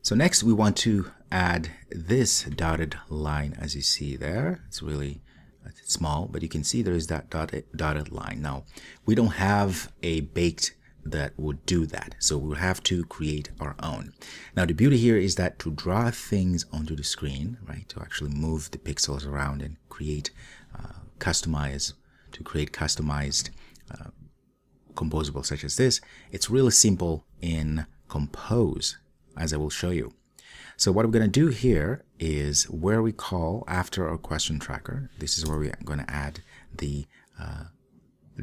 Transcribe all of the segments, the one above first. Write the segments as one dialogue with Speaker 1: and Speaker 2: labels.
Speaker 1: So next we want to add this dotted line. As you see there, it's really small, but you can see there is that dotted line. Now we don't have a baked that would do that, so we'll have to create our own. Now the beauty here is that to draw things onto the screen, right, to actually move the pixels around and create customized composable such as this, it's really simple in Compose, as I will show you. So what we're going to do here is where we call after our question tracker, this is where we're going to add the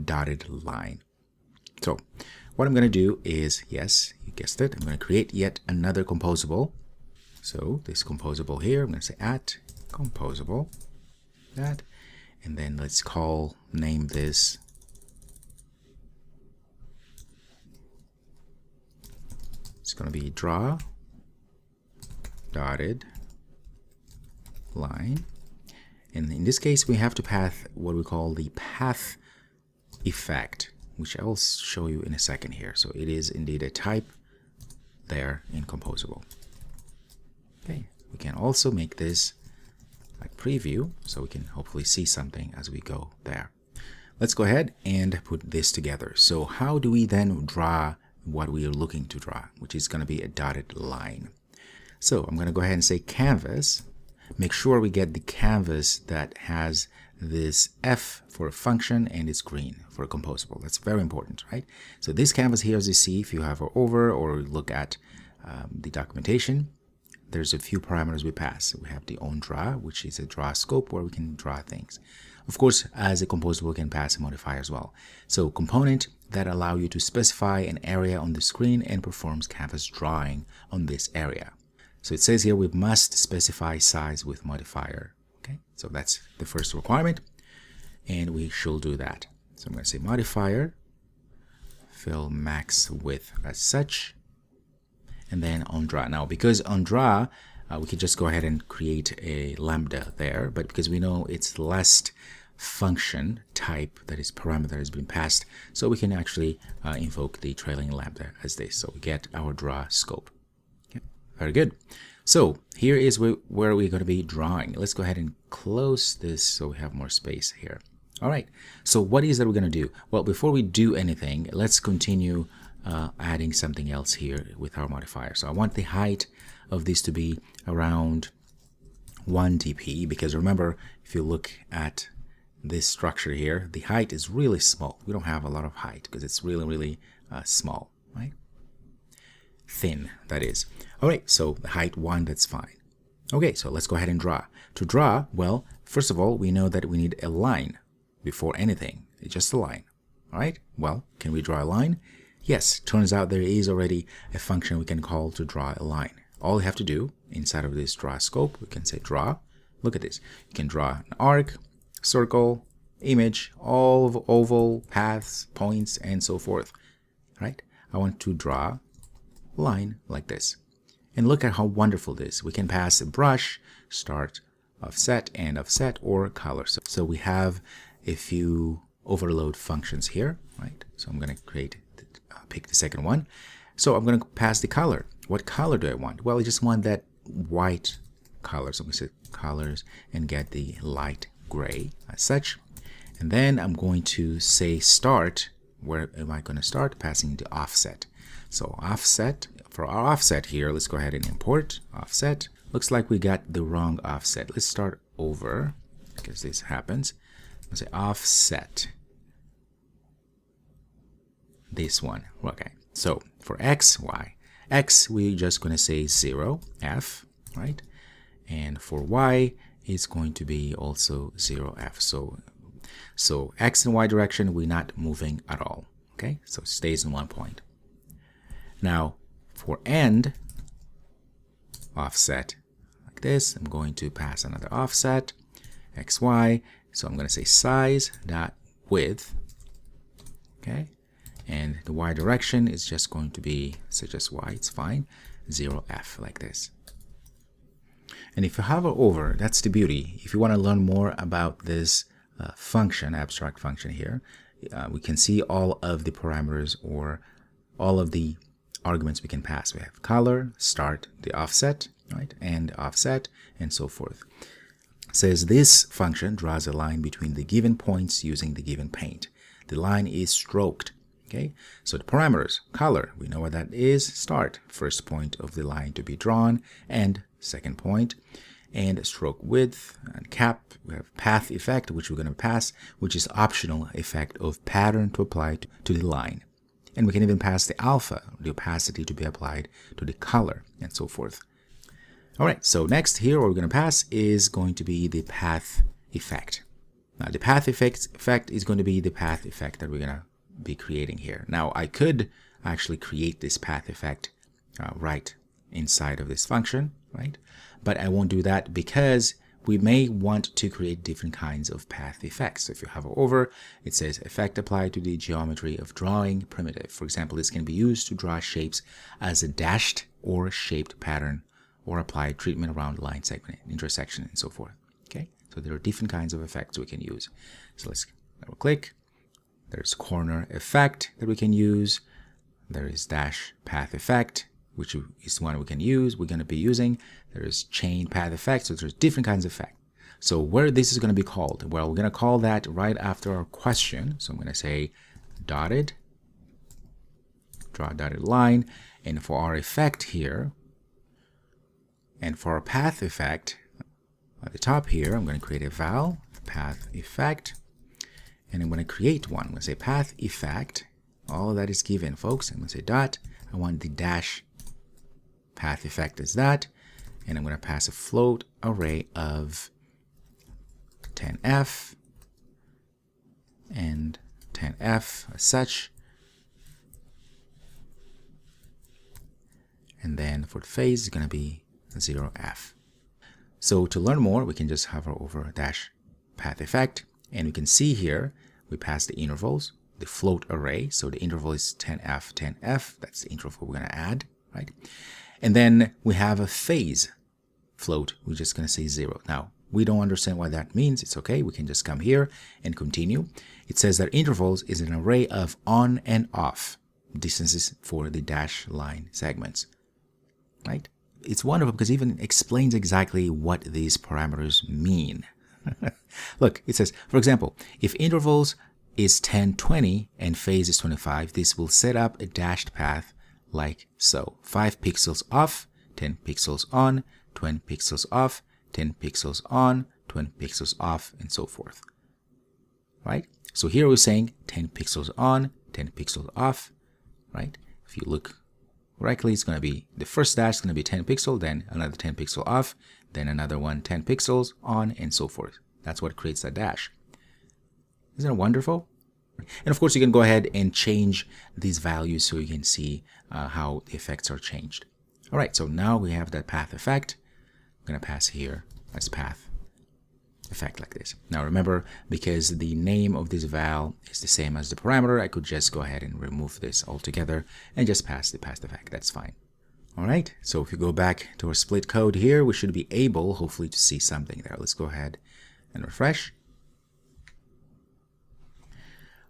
Speaker 1: dotted line. So what I'm going to do is, yes, you guessed it, I'm going to create yet another composable. So this composable here, I'm going to say at composable, that, and then let's name this it's going to be draw dotted line, and in this case we have to pass what we call the path effect, which I will show you in a second here. So it is indeed a type there in Composable. Okay, we can also make this like preview so we can hopefully see something as we go there. Let's go ahead and put this together. So how do we then draw what we are looking to draw, which is going to be a dotted line? So I'm going to go ahead and say canvas. Make sure we get the canvas that has this F for a function and it's green for a composable. That's very important, right? So this canvas here, as you see, if you hover over or look at the documentation, there's a few parameters we pass. We have the onDraw, which is a draw scope where we can draw things. Of course, as a composable, we can pass a modifier as well. So component that allow you to specify an area on the screen and performs canvas drawing on this area. So it says here we must specify size with modifier. Okay, so that's the first requirement, and we should do that. So I'm going to say modifier fill max width as such, and then onDraw. Now because onDraw, we could just go ahead and create a lambda there, but because we know it's last function type, that is parameter that has been passed, so we can actually invoke the trailing lambda as this. So we get our draw scope. Very good. So here is where we're going to be drawing. Let's go ahead and close this so we have more space here. All right. So what is that we're going to do? Well, before we do anything, let's continue adding something else here with our modifier. So I want the height of this to be around 1 dp, because remember, if you look at this structure here, the height is really small. We don't have a lot of height because it's really small, right? Thin, that is. All right, so the height 1, that's fine. Okay, so let's go ahead and draw. To draw, well, first of all, we know that we need a line before anything. It's just a line. All right, well, can we draw a line? Yes, turns out there is already a function we can call to draw a line. All we have to do inside of this draw scope, we can say draw. Look at this. You can draw an arc, circle, image, all of oval, paths, points, and so forth. Right? I want to draw a line like this. And look at how wonderful this is. We can pass a brush, start, offset, and offset, or color. So we have a few overload functions here, right? So I'm going to pick the second one. So I'm going to pass the color. What color do I want? Well, I just want that white color. So I'm going to say colors and get the light gray as such. And then I'm going to say start. Where am I going to start? Passing the offset. So offset, for our offset here, let's go ahead and import offset. Looks like we got the wrong offset. Let's start over because this happens. Let's say offset. This one. Okay. So for X, Y. X, we're just going to say 0, F, right? And for Y, it's going to be also 0, F. So X and Y direction, we're not moving at all. Okay. So it stays in one point. Now, for end, offset like this, I'm going to pass another offset, XY. So I'm going to say size dot width. Okay. And the Y direction is just going to be, such as Y, it's fine, 0F like this. And if you hover over, that's the beauty. If you want to learn more about this function, abstract function here, we can see all of the parameters or all of the arguments we can pass. We have color, start, the offset, right, and offset, and so forth. It says this function draws a line between the given points using the given paint. The line is stroked. Okay, so the parameters, color, we know what that is. Start, first point of the line to be drawn, and second point. And stroke width and cap, we have path effect, which we're going to pass, which is optional effect of pattern to apply to the line. And we can even pass the alpha, the opacity to be applied to the color, and so forth. All right, so next here, what we're going to pass is going to be the path effect. Now, the path effect is going to be the path effect that we're going to be creating here. Now, I could actually create this path effect right inside of this function, right? But I won't do that because we may want to create different kinds of path effects. So if you hover over, it says effect applied to the geometry of drawing primitive. For example, this can be used to draw shapes as a dashed or shaped pattern or apply treatment around line segment, intersection, and so forth. Okay, so there are different kinds of effects we can use. So let's double click. There's corner effect that we can use. There is dash path effect, which is one we can use, we're going to be using. There is chain path effect, so there's different kinds of effect. So where this is going to be called? Well, we're going to call that right after our question. So I'm going to say dotted, draw a dotted line, and for our effect here, and for our path effect, at the top here, I'm going to create a val, path effect, and I'm going to create one. I'm going to say path effect, all of that is given, folks. I'm going to say dot, I want the dash path effect as that, and I'm going to pass a float array of 10f and 10f as such, and then for the phase is going to be 0f. So to learn more, we can just hover over dash path effect, and we can see here we pass the intervals, the float array. So the interval is 10f, 10f. That's the interval we're going to add, right? And then we have a phase float. We're just going to say 0. Now, we don't understand what that means. It's okay. We can just come here and continue. It says that intervals is an array of on and off distances for the dash line segments, right? It's wonderful because it even explains exactly what these parameters mean. Look, it says, for example, if intervals is 10, 20 and phase is 25, this will set up a dashed path like so. 5 pixels off, 10 pixels on, 20 pixels off, 10 pixels on, 20 pixels off, and so forth. Right? So here we're saying 10 pixels on, 10 pixels off, right? If you look correctly, it's going to be, the first dash is going to be 10 pixel, then another 10 pixel off, then another one 10 pixels on, and so forth. That's what creates that dash. Isn't it wonderful? And of course, you can go ahead and change these values so you can see how the effects are changed. All right, so now we have that path effect. I'm going to pass here as path effect like this. Now remember, because the name of this val is the same as the parameter, I could just go ahead and remove this altogether and just pass the path effect. That's fine. All right, so if you go back to our split code here, we should be able, hopefully, to see something there. Let's go ahead and refresh.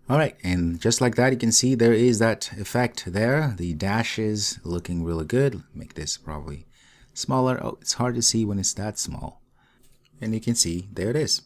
Speaker 1: All right, and just like that, you can see there is that effect there. The dash is looking really good. Make this probably smaller. Oh, it's hard to see when it's that small. And you can see, there it is.